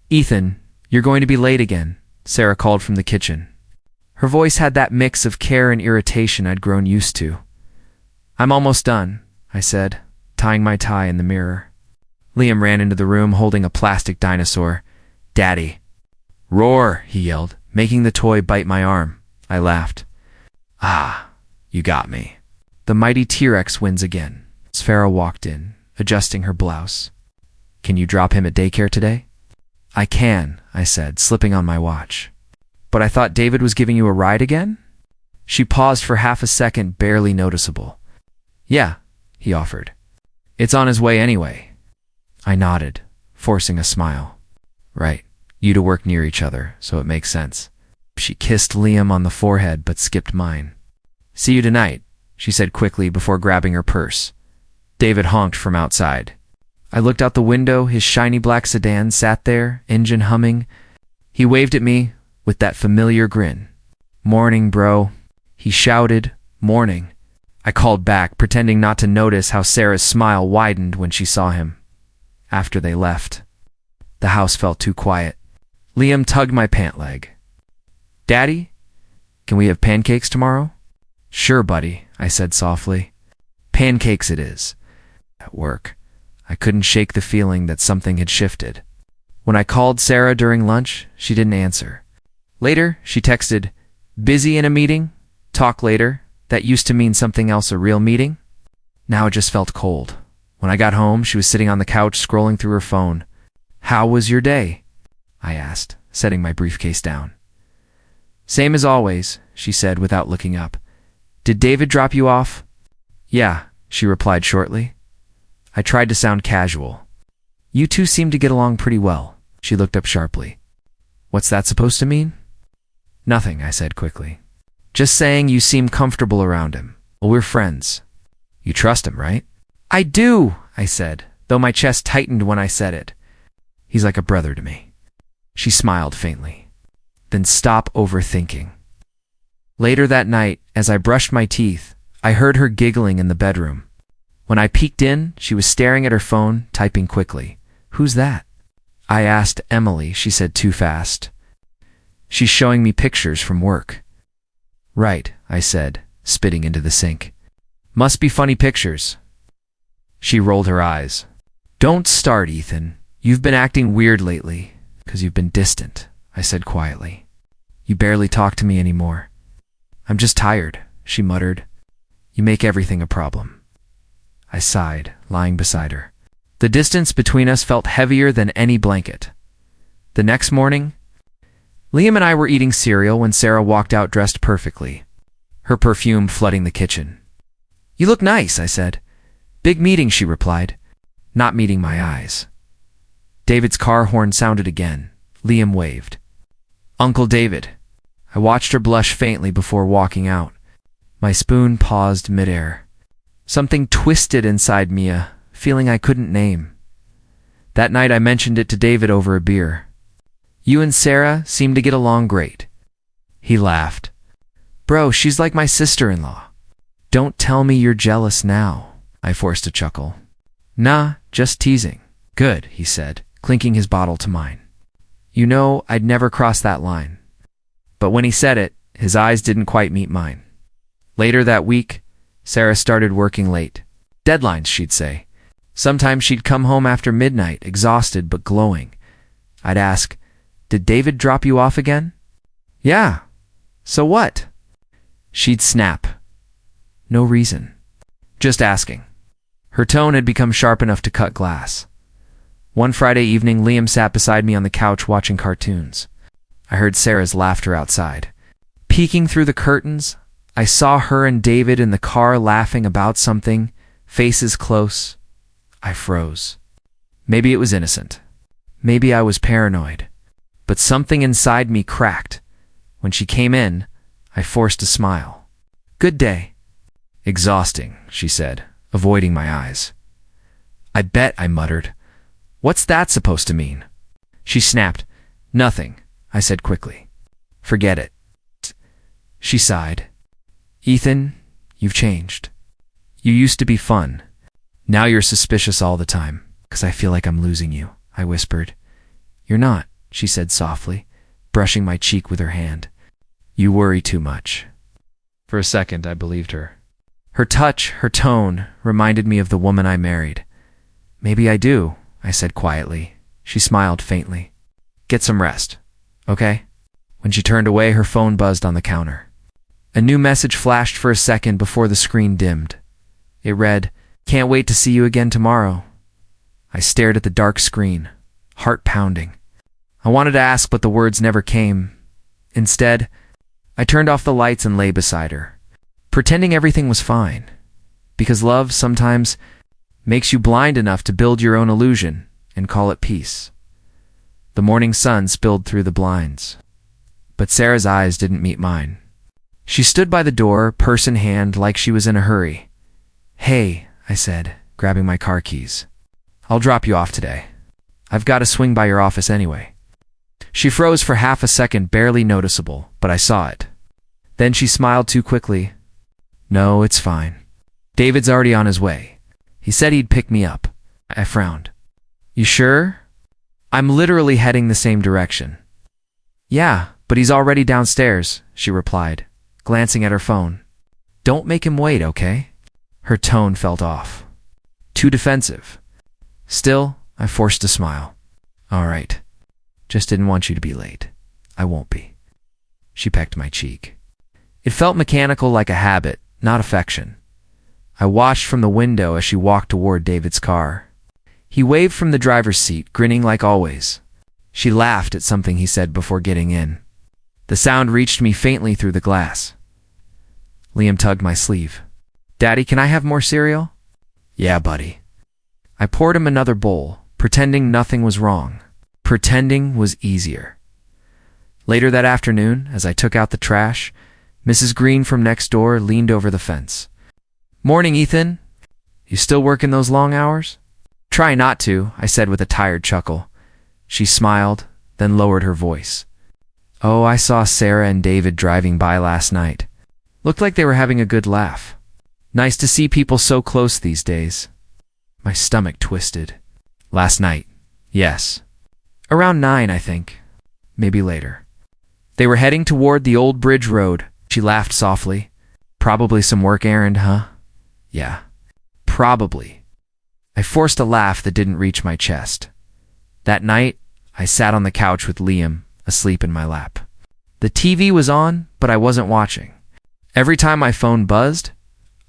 "Ethan, you're going to be late again," Sarah called from the kitchen. Her voice had that mix of care and irritation I'd grown used to. "I'm almost done," I said, tying my tie in the mirror. Liam ran into the room holding a plastic dinosaur. "Daddy." "Roar," he yelled, making the toy bite my arm. I laughed. "Ah, you got me." The mighty T-Rex wins again. Farah walked in, adjusting her blouse. "Can you drop him at daycare today?" "I can," I said, slipping on my watch. "But I thought David was giving you a ride again?" She paused for half a second, barely noticeable. "Yeah," he offered. "It's on his way anyway." I nodded, forcing a smile. "Right, you to work near each other, so it makes sense." She kissed Liam on the forehead but skipped mine. "See you tonight," she said quickly before grabbing her purse. David honked from outside. I looked out the window. His shiny black sedan sat there, engine humming. He waved at me with that familiar grin. "Morning, bro," he shouted. "Morning." I called back, pretending not to notice how Sarah's smile widened when she saw him. After they left, the house felt too quiet. Liam tugged my pant leg. "Daddy, can we have pancakes tomorrow?" "Sure, buddy," I said softly. Pancakes it is. At work, I couldn't shake the feeling that something had shifted. When I called Sarah during lunch, she didn't answer. Later, she texted, "Busy in a meeting? Talk later." That used to mean something else, a real meeting. Now it just felt cold. When I got home, she was sitting on the couch scrolling through her phone. "How was your day?" I asked, setting my briefcase down. "Same as always," she said without looking up. "Did David drop you off?" "Yeah," she replied shortly. I tried to sound casual. "You two seem to get along pretty well." She looked up sharply. "What's that supposed to mean?" "Nothing," I said quickly. "Just saying you seem comfortable around him. Well, we're friends." "You trust him, right?" "I do," I said, though my chest tightened when I said it. "He's like a brother to me." She smiled faintly. "Then stop overthinking." Later that night, as I brushed my teeth, I heard her giggling in the bedroom. When I peeked in, she was staring at her phone, typing quickly. "Who's that?" I asked Emily. She said too fast. "She's showing me pictures from work." "Right," I said, spitting into the sink. "Must be funny pictures." She rolled her eyes. "Don't start, Ethan. You've been acting weird lately, 'cause you've been distant," I said quietly. "You barely talk to me anymore." "I'm just tired," she muttered. "You make everything a problem." I sighed, lying beside her. The distance between us felt heavier than any blanket. The next morning, Liam and I were eating cereal when Sarah walked out dressed perfectly, her perfume flooding the kitchen. "You look nice," I said. "Big meeting," she replied, not meeting my eyes. David's car horn sounded again. Liam waved. "Uncle David." I watched her blush faintly before walking out. My spoon paused midair. Something twisted inside me, a feeling I couldn't name. That night I mentioned it to David over a beer. "You and Sarah seem to get along great." He laughed. "Bro, she's like my sister-in-law." "Don't tell me you're jealous now," I forced a chuckle. "Nah, just teasing." "Good," he said, clinking his bottle to mine. You know, I'd never cross that line. But when he said it, his eyes didn't quite meet mine. Later that week, Sarah started working late. Deadlines, she'd say. Sometimes she'd come home after midnight, exhausted but glowing. I'd ask, "Did David drop you off again?" "Yeah. So what?" She'd snap. "No reason. Just asking." Her tone had become sharp enough to cut glass. One Friday evening, Liam sat beside me on the couch watching cartoons. I heard Sarah's laughter outside. Peeking through the curtains, I saw her and David in the car laughing about something, faces close. I froze. Maybe it was innocent. Maybe I was paranoid. But something inside me cracked. When she came in, I forced a smile. "Good day." "Exhausting," she said, avoiding my eyes. "I bet," I muttered. "What's that supposed to mean?" She snapped. "Nothing," I said quickly. "Forget it." She sighed. "Ethan, you've changed. You used to be fun. Now you're suspicious all the time, 'cause I feel like I'm losing you," I whispered. "You're not," she said softly, brushing my cheek with her hand. You worry too much. For a second, I believed her. Her touch, her tone, reminded me of the woman I married. Maybe I do, I said quietly. She smiled faintly. Get some rest, okay? When she turned away, her phone buzzed on the counter. A new message flashed for a second before the screen dimmed. It read, Can't wait to see you again tomorrow. I stared at the dark screen, heart pounding. I wanted to ask, but the words never came. Instead, I turned off the lights and lay beside her, pretending everything was fine. Because love sometimes makes you blind enough to build your own illusion and call it peace. The morning sun spilled through the blinds, but Sarah's eyes didn't meet mine. She stood by the door, purse in hand, like she was in a hurry. Hey, I said, grabbing my car keys. I'll drop you off today. I've got to swing by your office anyway. She froze for half a second, barely noticeable, but I saw it. Then she smiled too quickly. No, it's fine. David's already on his way. He said he'd pick me up. I frowned. You sure? I'm literally heading the same direction. Yeah, but he's already downstairs, she replied, glancing at her phone. Don't make him wait, okay? Her tone felt off. Too defensive. Still, I forced a smile. All right. Just didn't want you to be late. I won't be. She pecked my cheek. It felt mechanical, like a habit, not affection. I watched from the window as she walked toward David's car. He waved from the driver's seat, grinning like always. She laughed at something he said before getting in. The sound reached me faintly through the glass. Liam tugged my sleeve. Daddy, can I have more cereal? Yeah, buddy. I poured him another bowl, pretending nothing was wrong. Pretending was easier. Later that afternoon, as I took out the trash, Mrs. Green from next door leaned over the fence. Morning, Ethan. You still working those long hours? Try not to, I said with a tired chuckle. She smiled, then lowered her voice. Oh, I saw Sarah and David driving by last night. Looked like they were having a good laugh. Nice to see people so close these days. My stomach twisted. Last night, yes. Around 9, I think. Maybe later. They were heading toward the old bridge road. She laughed softly. Probably some work errand, huh? Yeah. Probably. I forced a laugh that didn't reach my chest. That night, I sat on the couch with Liam, asleep in my lap. The TV was on, but I wasn't watching. Every time my phone buzzed,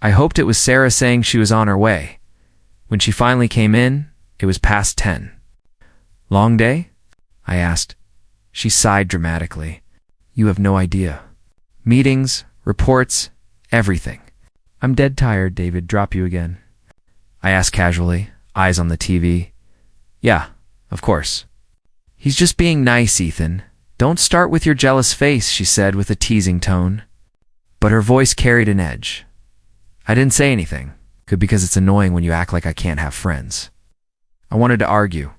I hoped it was Sarah saying she was on her way. When she finally came in, it was past 10. Long day? I asked. She sighed dramatically. You have no idea. Meetings, reports, everything. I'm dead tired, David. Drop you again? I asked casually, eyes on the TV. Yeah, of course. He's just being nice, Ethan. Don't start with your jealous face, she said with a teasing tone. But her voice carried an edge. I didn't say anything. Good, because it's annoying when you act like I can't have friends. I wanted to argue,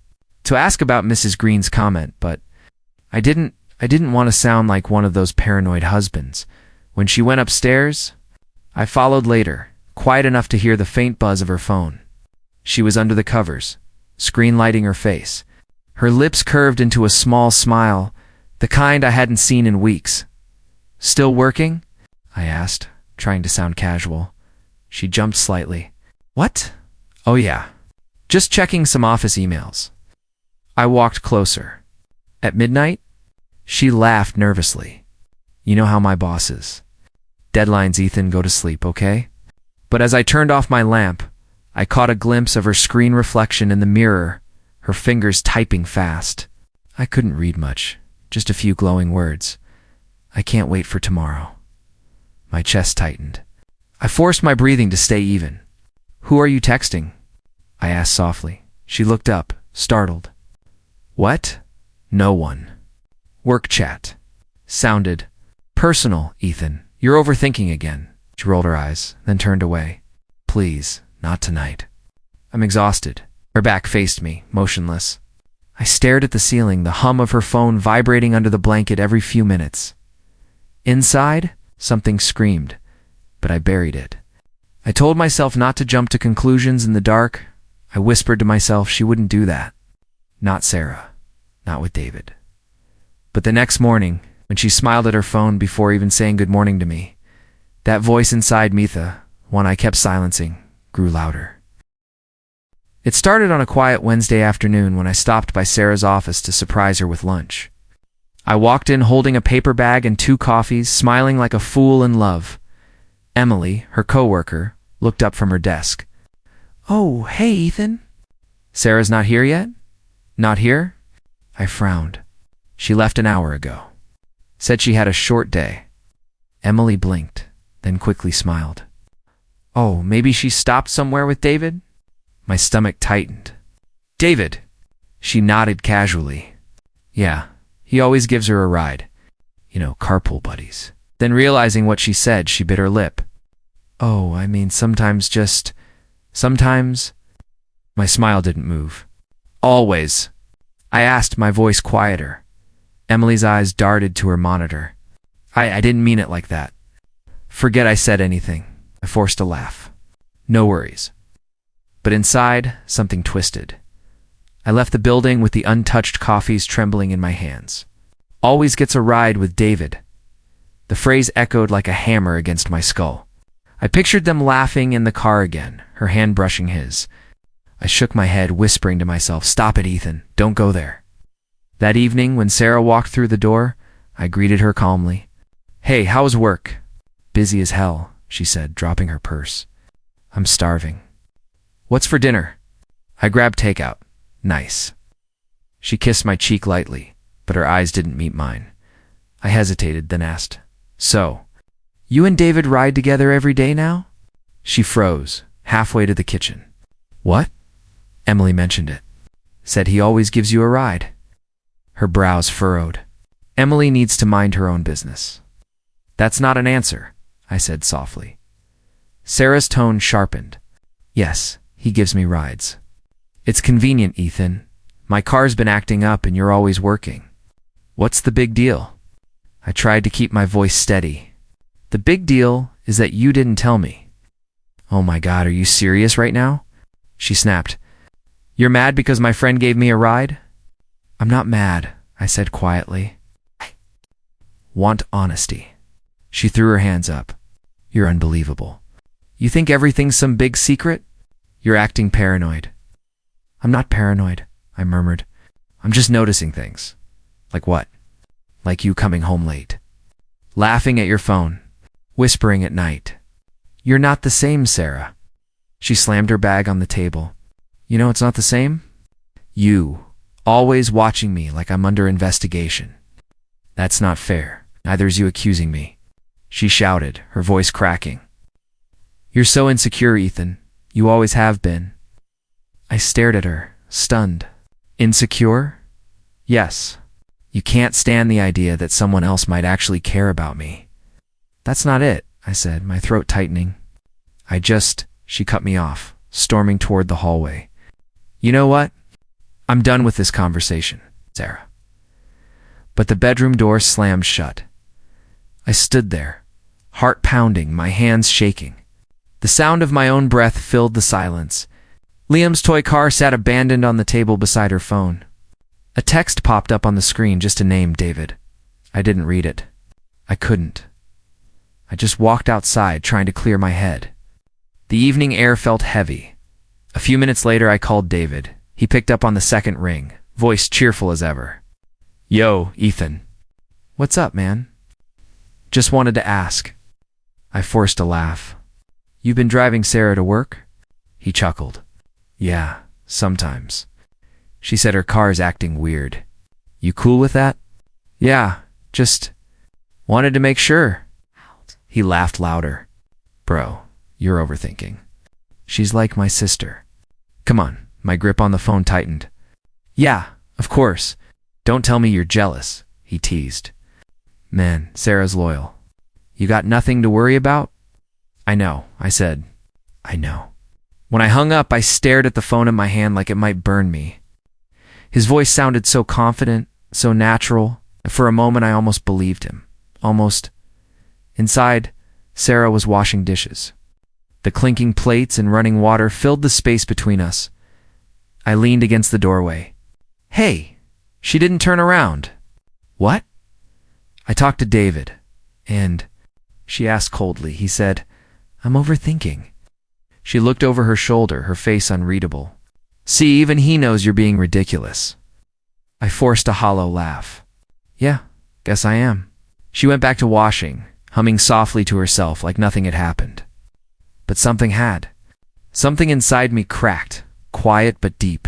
to ask about Mrs. Green's comment, but I didn't want to sound like one of those paranoid husbands. When she went upstairs, I followed later, quiet enough to hear the faint buzz of her phone. She was under the covers, screen lighting her face. Her lips curved into a small smile, the kind I hadn't seen in weeks. Still working? I asked, trying to sound casual. She jumped slightly. What? Oh yeah. Just checking some office emails. I walked closer. At midnight? She laughed nervously. You know how my boss is. Deadlines, Ethan, go to sleep, okay? But as I turned off my lamp, I caught a glimpse of her screen reflection in the mirror, her fingers typing fast. I couldn't read much, just a few glowing words. I can't wait for tomorrow. My chest tightened. I forced my breathing to stay even. Who are you texting? I asked softly. She looked up, startled. What? No one. Work chat. Sounded personal, Ethan. You're overthinking again. She rolled her eyes, then turned away. Please, not tonight. I'm exhausted. Her back faced me, motionless. I stared at the ceiling, the hum of her phone vibrating under the blanket every few minutes. Inside, something screamed, but I buried it. I told myself not to jump to conclusions in the dark. I whispered to myself she wouldn't do that. Not Sarah. Not with David. But the next morning, when she smiled at her phone before even saying good morning to me, that voice inside me, the one I kept silencing, grew louder. It started on a quiet Wednesday afternoon when I stopped by Sarah's office to surprise her with lunch. I walked in holding a paper bag and 2 coffees, smiling like a fool in love. Emily, her coworker, looked up from her desk. "Oh, hey, Ethan." "Sarah's not here yet?" "Not here?" I frowned. "She left an hour ago. Said she had a short day." Emily blinked, then quickly smiled. "Oh, maybe she stopped somewhere with David?" My stomach tightened. "David?" She nodded casually. "Yeah, he always gives her a ride. You know, carpool buddies." Then realizing what she said, she bit her lip. "Oh, I mean sometimes." My smile didn't move. "Always?" I asked, my voice quieter. Emily's eyes darted to her monitor. I didn't mean it like that." "Forget I said anything." I forced a laugh. "No worries." But inside, something twisted. I left the building with the untouched coffees trembling in my hands. "Always gets a ride with David." The phrase echoed like a hammer against my skull. I pictured them laughing in the car again, her hand brushing his. I shook my head, whispering to myself, "Stop it, Ethan. Don't go there." That evening, when Sarah walked through the door, I greeted her calmly. "Hey, how's work?" "Busy as hell," she said, dropping her purse. "I'm starving." "What's for dinner?" I grabbed takeout. "Nice." She kissed my cheek lightly, but her eyes didn't meet mine. I hesitated, then asked, "So, you and David ride together every day now?" She froze, halfway to the kitchen. "What?" "Emily mentioned it. Said he always gives you a ride." Her brows furrowed. "Emily needs to mind her own business." "That's not an answer," I said softly. Sarah's tone sharpened. "Yes, he gives me rides. It's convenient, Ethan. My car's been acting up and you're always working." "What's the big deal?" I tried to keep my voice steady. "The big deal is that you didn't tell me." "Oh my God, are you serious right now?" She snapped. "You're mad because my friend gave me a ride?" "I'm not mad," I said quietly. "I want honesty." She threw her hands up. "You're unbelievable. You think everything's some big secret? You're acting paranoid." "I'm not paranoid," I murmured. "I'm just noticing things." "Like what?" "Like you coming home late. Laughing at your phone. Whispering at night. You're not the same, Sarah." She slammed her bag on the table. "You know it's not the same? You, always watching me like I'm under investigation. That's not fair. Neither is you accusing me." She shouted, her voice cracking. "You're so insecure, Ethan. You always have been." I stared at her, stunned. "Insecure?" "Yes. You can't stand the idea that someone else might actually care about me." "That's not it," I said, my throat tightening. She cut me off, storming toward the hallway. "You know what? I'm done with this conversation, Sarah." But the bedroom door slammed shut. I stood there, heart pounding, my hands shaking. The sound of my own breath filled the silence. Liam's toy car sat abandoned on the table beside her phone. A text popped up on the screen, just a name, David. I didn't read it. I couldn't. I just walked outside, trying to clear my head. The evening air felt heavy. A few minutes later, I called David. He picked up on the second ring, voice cheerful as ever. "Yo, Ethan." "What's up, man?" "Just wanted to ask." I forced a laugh. "You been driving Sarah to work?" He chuckled. "Yeah, sometimes." She said her car's acting weird. "You cool with that?" "Yeah, just wanted to make sure." He laughed louder. "Bro, you're overthinking. She's like my sister." "Come on." My grip on the phone tightened. "Yeah, of course. Don't tell me you're jealous," he teased. "Man, Sarah's loyal. You got nothing to worry about?" "I know," I said. "I know." When I hung up, I stared at the phone in my hand like it might burn me. His voice sounded so confident, so natural, and for a moment I almost believed him. Almost. Inside, Sarah was washing dishes. The clinking plates and running water filled the space between us. I leaned against the doorway. "Hey!" She didn't turn around. "What?" I talked to David, and she asked coldly. He said, I'm overthinking. She looked over her shoulder, her face unreadable. See, even he knows you're being ridiculous. I forced a hollow laugh. Yeah, guess I am. She went back to washing, humming softly to herself like nothing had happened. But something had. Something inside me cracked, quiet but deep.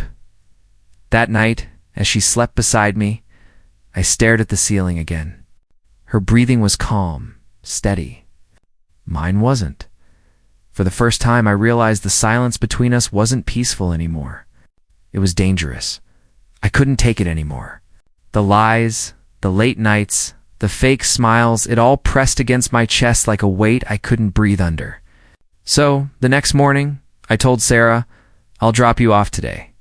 That night, as she slept beside me, I stared at the ceiling again. Her breathing was calm, steady. Mine wasn't. For the first time, I realized the silence between us wasn't peaceful anymore. It was dangerous. I couldn't take it anymore. The lies, the late nights, the fake smiles, it all pressed against my chest like a weight I couldn't breathe under. So, the next morning, I told Sarah, I'll drop you off today.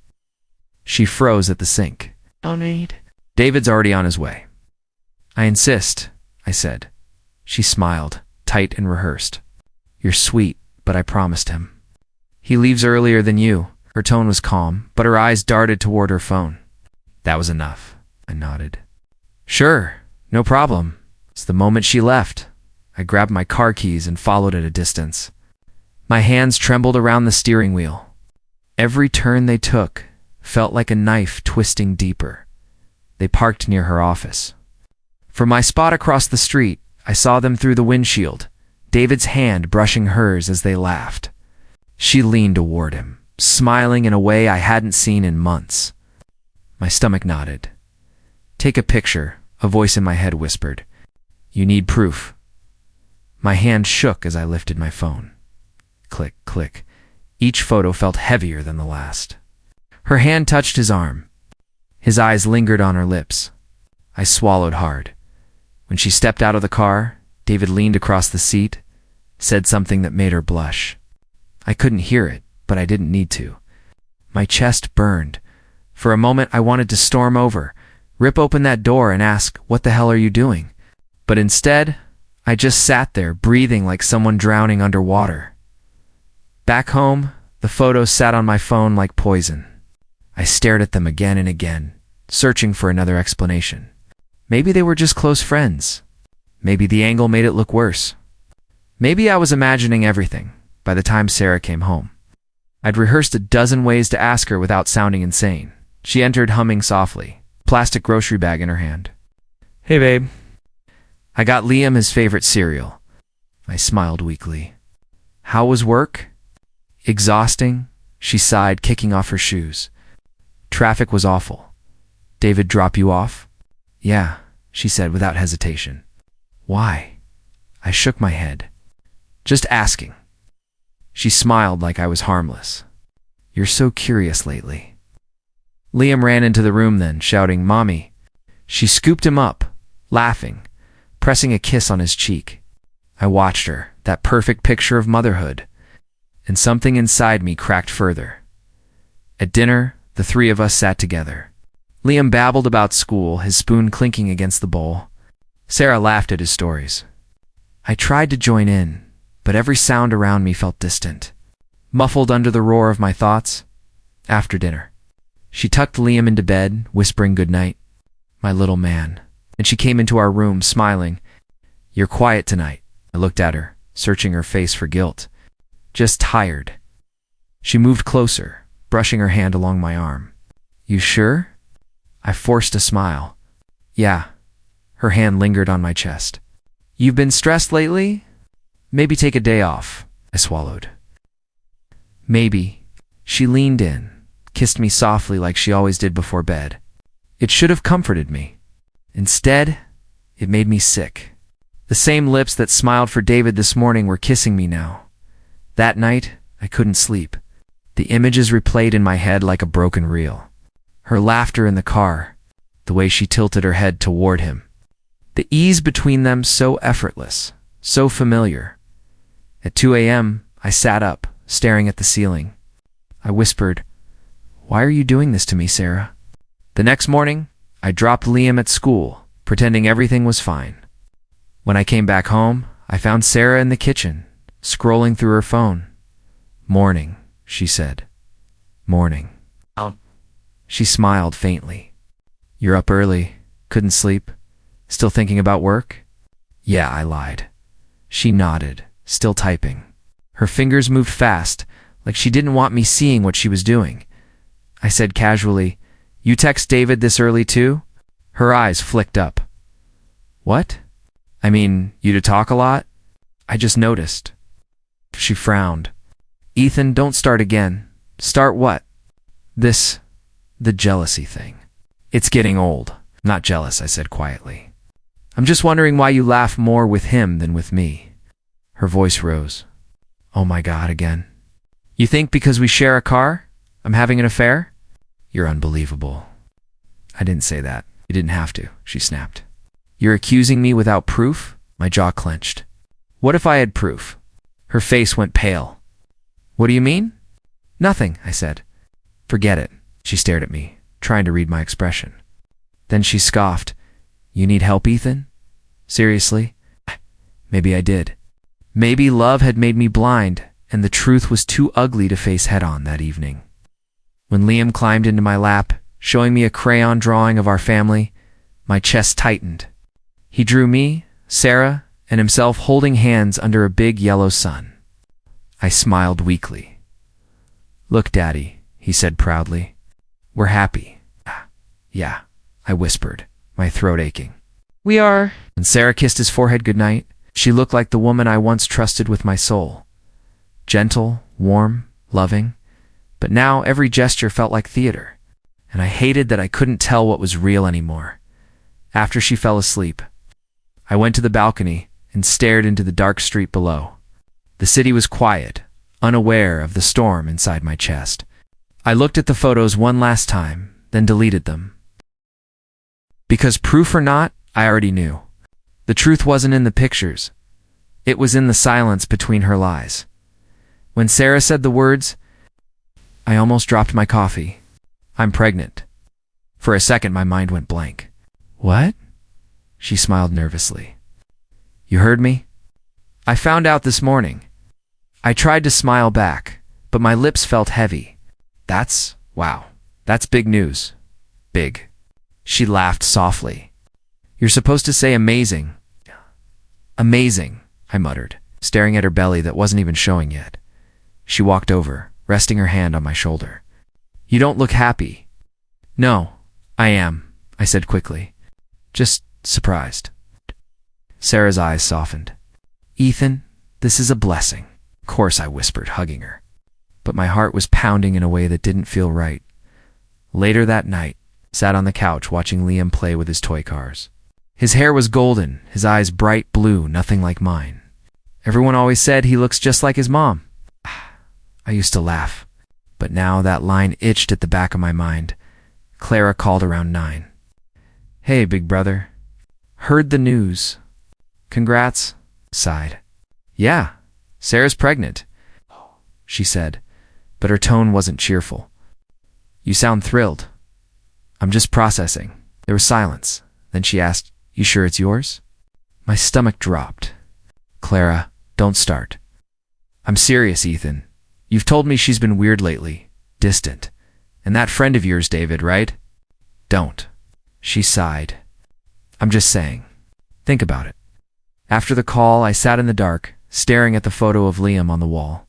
She froze at the sink. No need. David's already on his way. I insist, I said. She smiled, tight and rehearsed. You're sweet, but I promised him. He leaves earlier than you. Her tone was calm, but her eyes darted toward her phone. That was enough, I nodded. Sure, no problem. It's the moment she left. I grabbed my car keys and followed at a distance. My hands trembled around the steering wheel. Every turn they took felt like a knife twisting deeper. They parked near her office. From my spot across the street, I saw them through the windshield, David's hand brushing hers as they laughed. She leaned toward him, smiling in a way I hadn't seen in months. My stomach nodded. Take a picture, a voice in my head whispered. You need proof. My hand shook as I lifted my phone. Click, click. Each photo felt heavier than the last. Her hand touched his arm. His eyes lingered on her lips. I swallowed hard. When she stepped out of the car, David leaned across the seat, said something that made her blush. I couldn't hear it, but I didn't need to. My chest burned. For a moment, I wanted to storm over, rip open that door and ask, what the hell are you doing? But instead, I just sat there, breathing like someone drowning underwater. Back home, the photos sat on my phone like poison. I stared at them again and again, searching for another explanation. Maybe they were just close friends. Maybe the angle made it look worse. Maybe I was imagining everything by the time Sarah came home. I'd rehearsed a dozen ways to ask her without sounding insane. She entered humming softly, plastic grocery bag in her hand. Hey, babe. I got Liam his favorite cereal. I smiled weakly. How was work? Exhausting, she sighed, kicking off her shoes. Traffic was awful. David drop you off? Yeah, she said without hesitation. Why? I shook my head. Just asking. She smiled like I was harmless. You're so curious lately. Liam ran into the room then, shouting, Mommy. She scooped him up, laughing, pressing a kiss on his cheek. I watched her, that perfect picture of motherhood, and something inside me cracked further. At dinner, the three of us sat together. Liam babbled about school, his spoon clinking against the bowl. Sarah laughed at his stories. I tried to join in, but every sound around me felt distant, muffled under the roar of my thoughts. After dinner, she tucked Liam into bed, whispering goodnight. My little man. And she came into our room, smiling. You're quiet tonight. I looked at her, searching her face for guilt. Just tired. She moved closer, brushing her hand along my arm. You sure? I forced a smile. Yeah. Her hand lingered on my chest. You've been stressed lately? Maybe take a day off, I swallowed. Maybe. She leaned in, kissed me softly like she always did before bed. It should have comforted me. Instead, it made me sick. The same lips that smiled for David this morning were kissing me now. That night, I couldn't sleep. The images replayed in my head like a broken reel. Her laughter in the car, the way she tilted her head toward him. The ease between them so effortless, so familiar. At 2 a.m., I sat up, staring at the ceiling. I whispered, Why are you doing this to me, Sarah? The next morning, I dropped Liam at school, pretending everything was fine. When I came back home, I found Sarah in the kitchen, scrolling through her phone. Morning, she said. Morning. She smiled faintly. You're up early. Couldn't sleep? Still thinking about work? Yeah, I lied. She nodded, still typing. Her fingers moved fast, like she didn't want me seeing what she was doing. I said casually, "You text David this early too?" Her eyes flicked up. What? I mean, you to talk a lot? I just noticed. She frowned. Ethan, don't start again. Start what? The jealousy thing. It's getting old. Not jealous, I said quietly. I'm just wondering why you laugh more with him than with me. Her voice rose. Oh my God, again. You think because we share a car, I'm having an affair? You're unbelievable. I didn't say that. You didn't have to, she snapped. You're accusing me without proof? My jaw clenched. What if I had proof? Her face went pale. What do you mean? Nothing, I said. Forget it. She stared at me, trying to read my expression. Then she scoffed. You need help, Ethan? Seriously? Maybe I did. Maybe love had made me blind, and the truth was too ugly to face head-on that evening. When Liam climbed into my lap, showing me a crayon drawing of our family, my chest tightened. He drew me, Sarah, and himself holding hands under a big yellow sun. I smiled weakly. Look, Daddy, he said proudly. We're happy. Yeah, I whispered, my throat aching. We are. When Sarah kissed his forehead goodnight, she looked like the woman I once trusted with my soul. Gentle, warm, loving, but now every gesture felt like theater, and I hated that I couldn't tell what was real anymore. After she fell asleep, I went to the balcony and stared into the dark street below. The city was quiet, unaware of the storm inside my chest. I looked at the photos one last time, then deleted them. Because proof or not, I already knew. The truth wasn't in the pictures. It was in the silence between her lies. When Sarah said the words, I almost dropped my coffee. I'm pregnant. For a second, my mind went blank. What? She smiled nervously. You heard me? I found out this morning. I tried to smile back, but my lips felt heavy. Wow, that's big news. Big. She laughed softly. You're supposed to say amazing. Amazing, I muttered, staring at her belly that wasn't even showing yet. She walked over, resting her hand on my shoulder. You don't look happy. No, I am, I said quickly. Just surprised. Sarah's eyes softened. Ethan, this is a blessing. Of course, I whispered, hugging her. But my heart was pounding in a way that didn't feel right. Later that night, I sat on the couch watching Liam play with his toy cars. His hair was golden, his eyes bright blue, nothing like mine. Everyone always said he looks just like his mom. I used to laugh, but now that line itched at the back of my mind. Clara called around 9. Hey, big brother. Heard the news. Congrats, sighed. Yeah, Sarah's pregnant, she said, but her tone wasn't cheerful. You sound thrilled. I'm just processing. There was silence. Then she asked, You sure it's yours? My stomach dropped. Clara, don't start. I'm serious, Ethan. You've told me she's been weird lately, distant. And that friend of yours, David, right? Don't. She sighed. I'm just saying. Think about it. After the call, I sat in the dark, staring at the photo of Liam on the wall.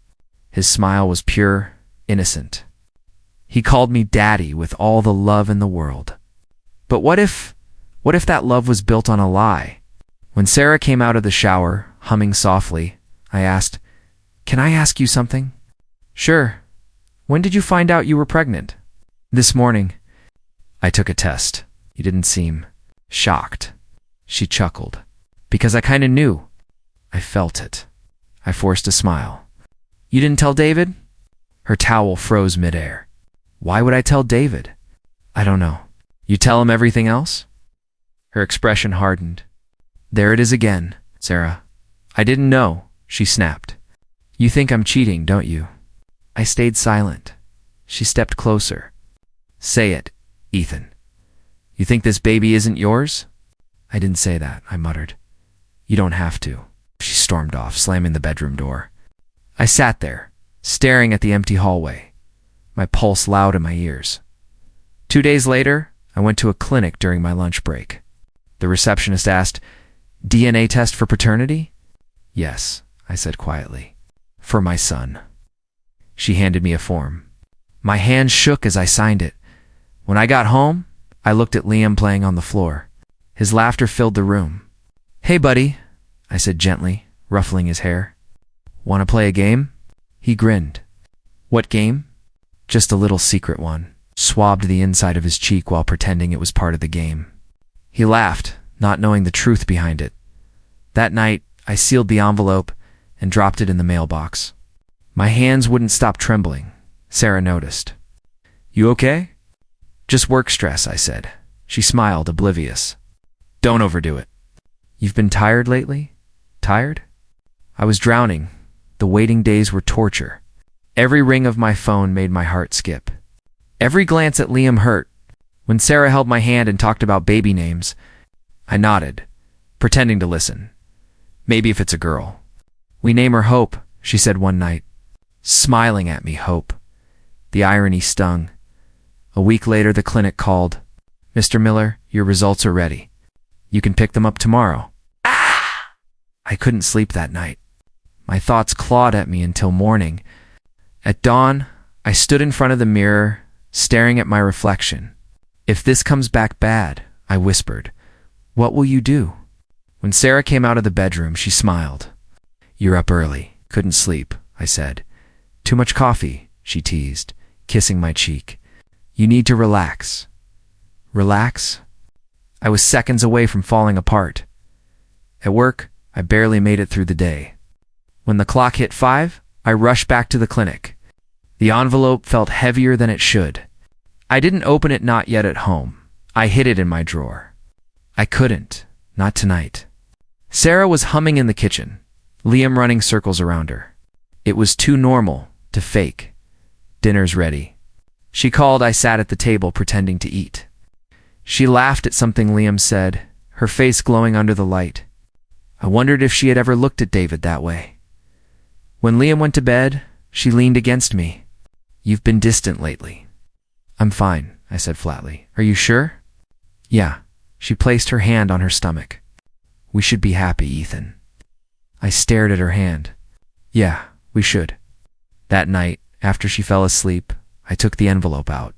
His smile was pure, innocent. He called me Daddy with all the love in the world. But what if that love was built on a lie? When Sarah came out of the shower, humming softly, I asked, Can I ask you something? Sure. When did you find out you were pregnant? This morning. I took a test. You didn't seem shocked. She chuckled. Because I kind of knew. I felt it. I forced a smile. You didn't tell David? Her towel froze midair. Why would I tell David? I don't know. You tell him everything else? Her expression hardened. There it is again, Sarah. I didn't know, she snapped. You think I'm cheating, don't you? I stayed silent. She stepped closer. Say it, Ethan. You think this baby isn't yours? I didn't say that, I muttered. You don't have to. She stormed off, slamming the bedroom door. I sat there, staring at the empty hallway, my pulse loud in my ears. 2 days later, I went to a clinic during my lunch break. The receptionist asked, DNA test for paternity? Yes, I said quietly. For my son. She handed me a form. My hand shook as I signed it. When I got home, I looked at Liam playing on the floor. His laughter filled the room. Hey, buddy, I said gently, ruffling his hair. Want to play a game? He grinned. What game? Just a little secret one. Swabbed the inside of his cheek while pretending it was part of the game. He laughed, not knowing the truth behind it. That night, I sealed the envelope and dropped it in the mailbox. My hands wouldn't stop trembling. Sarah noticed. You okay? Just work stress, I said. She smiled, oblivious. Don't overdo it. You've been tired lately? Tired? I was drowning. The waiting days were torture. Every ring of my phone made my heart skip. Every glance at Liam hurt. When Sarah held my hand and talked about baby names, I nodded, pretending to listen. Maybe if it's a girl. We name her Hope, she said one night. Smiling at me, Hope. The irony stung. A week later, the clinic called. Mr. Miller, your results are ready. You can pick them up tomorrow. Ah! I couldn't sleep that night. My thoughts clawed at me until morning. At dawn, I stood in front of the mirror, staring at my reflection. If this comes back bad, I whispered, what will you do? When Sarah came out of the bedroom, she smiled. You're up early. Couldn't sleep, I said. Too much coffee, she teased, kissing my cheek. You need to relax. Relax? I was seconds away from falling apart. At work, I barely made it through the day. When the clock hit 5, I rushed back to the clinic. The envelope felt heavier than it should. I didn't open it, not yet at home. I hid it in my drawer. I couldn't, not tonight. Sarah was humming in the kitchen, Liam running circles around her. It was too normal to fake. Dinner's ready. She called. I sat at the table pretending to eat. She laughed at something Liam said, her face glowing under the light. I wondered if she had ever looked at David that way. When Liam went to bed, she leaned against me. You've been distant lately. I'm fine, I said flatly. Are you sure? Yeah. She placed her hand on her stomach. We should be happy, Ethan. I stared at her hand. Yeah, we should. That night, after she fell asleep, I took the envelope out.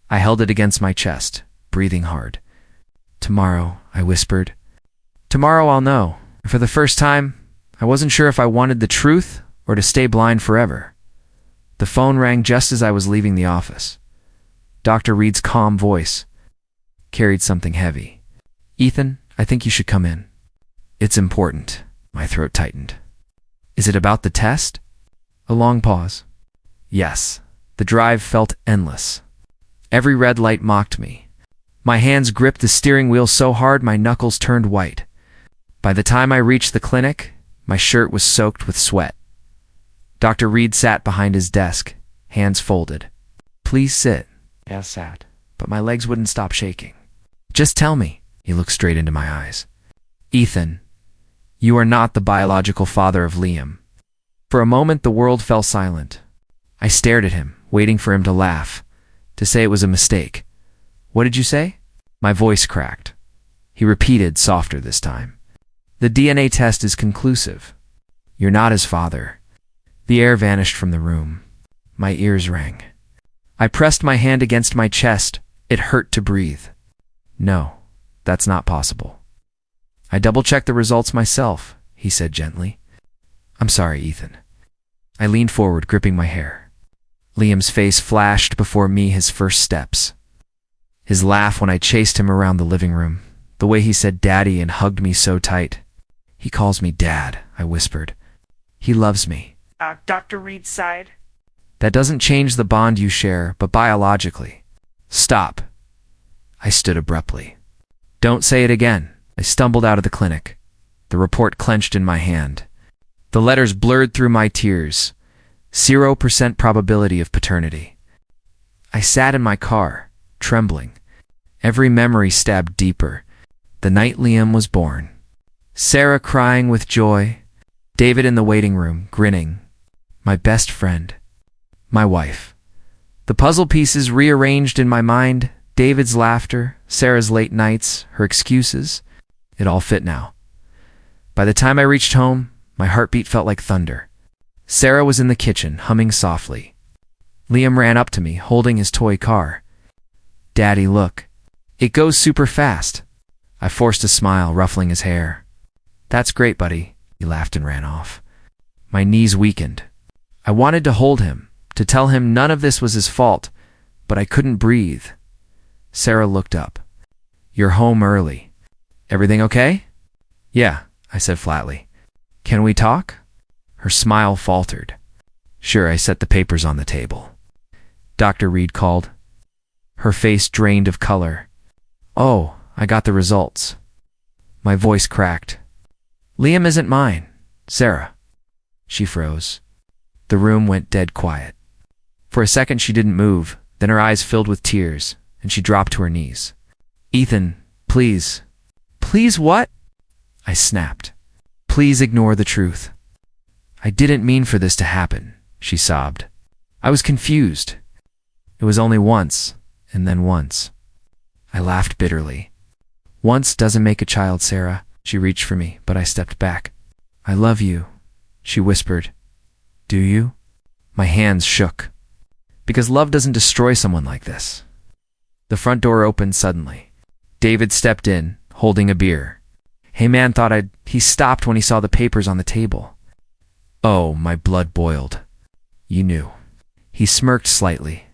I held it against my chest, breathing hard. Tomorrow, I whispered. Tomorrow I'll know. For the first time, I wasn't sure if I wanted the truth or to stay blind forever. The phone rang just as I was leaving the office. Dr. Reed's calm voice carried something heavy. Ethan, I think you should come in. It's important. My throat tightened. Is it about the test? A long pause. Yes. The drive felt endless. Every red light mocked me. My hands gripped the steering wheel so hard my knuckles turned white. By the time I reached the clinic, my shirt was soaked with sweat. Dr. Reed sat behind his desk, hands folded. Please sit. I sat, but my legs wouldn't stop shaking. Just tell me. He looked straight into my eyes. Ethan, you are not the biological father of Liam. For a moment, the world fell silent. I stared at him, waiting for him to laugh, to say it was a mistake. What did you say? My voice cracked. He repeated, softer this time. The DNA test is conclusive. You're not his father. The air vanished from the room. My ears rang. I pressed my hand against my chest. It hurt to breathe. No, that's not possible. I double-checked the results myself, he said gently. I'm sorry, Ethan. I leaned forward, gripping my hair. Liam's face flashed before me, his first steps. His laugh when I chased him around the living room. The way he said daddy and hugged me so tight. He calls me dad, I whispered. He loves me. Dr. Reed sighed. That doesn't change the bond you share, but biologically. Stop. I stood abruptly. Don't say it again. I stumbled out of the clinic. The report clenched in my hand. The letters blurred through my tears. 0% probability of paternity. I sat in my car, trembling. Every memory stabbed deeper. The night Liam was born. Sarah crying with joy. David in the waiting room, grinning. My best friend. My wife. The puzzle pieces rearranged in my mind. David's laughter, Sarah's late nights, her excuses. It all fit now. By the time I reached home, my heartbeat felt like thunder. Sarah was in the kitchen, humming softly. Liam ran up to me, holding his toy car. "Daddy, look. It goes super fast." I forced a smile, ruffling his hair. "That's great, buddy." He laughed and ran off. My knees weakened. I wanted to hold him, to tell him none of this was his fault, but I couldn't breathe. Sarah looked up. "You're home early. Everything okay?" "Yeah," I said flatly. "Can we talk?" Her smile faltered. "Sure." I set the papers on the table. Dr. Reed called. Her face drained of color. "Oh, I got the results." My voice cracked. "Liam isn't mine, Sarah." She froze. The room went dead quiet. For a second she didn't move, then her eyes filled with tears, and she dropped to her knees. "Ethan, please." "Please what?" I snapped. "Please ignore the truth." "I didn't mean for this to happen," she sobbed. "I was confused. It was only once, and then once." I laughed bitterly. "Once doesn't make a child, Sarah." She reached for me, but I stepped back. "I love you," she whispered. "Do you?" My hands shook. Because love doesn't destroy someone like this. The front door opened suddenly. David stepped in, holding a beer. "Hey man, He stopped when he saw the papers on the table. Oh, my blood boiled. "You knew." He smirked slightly.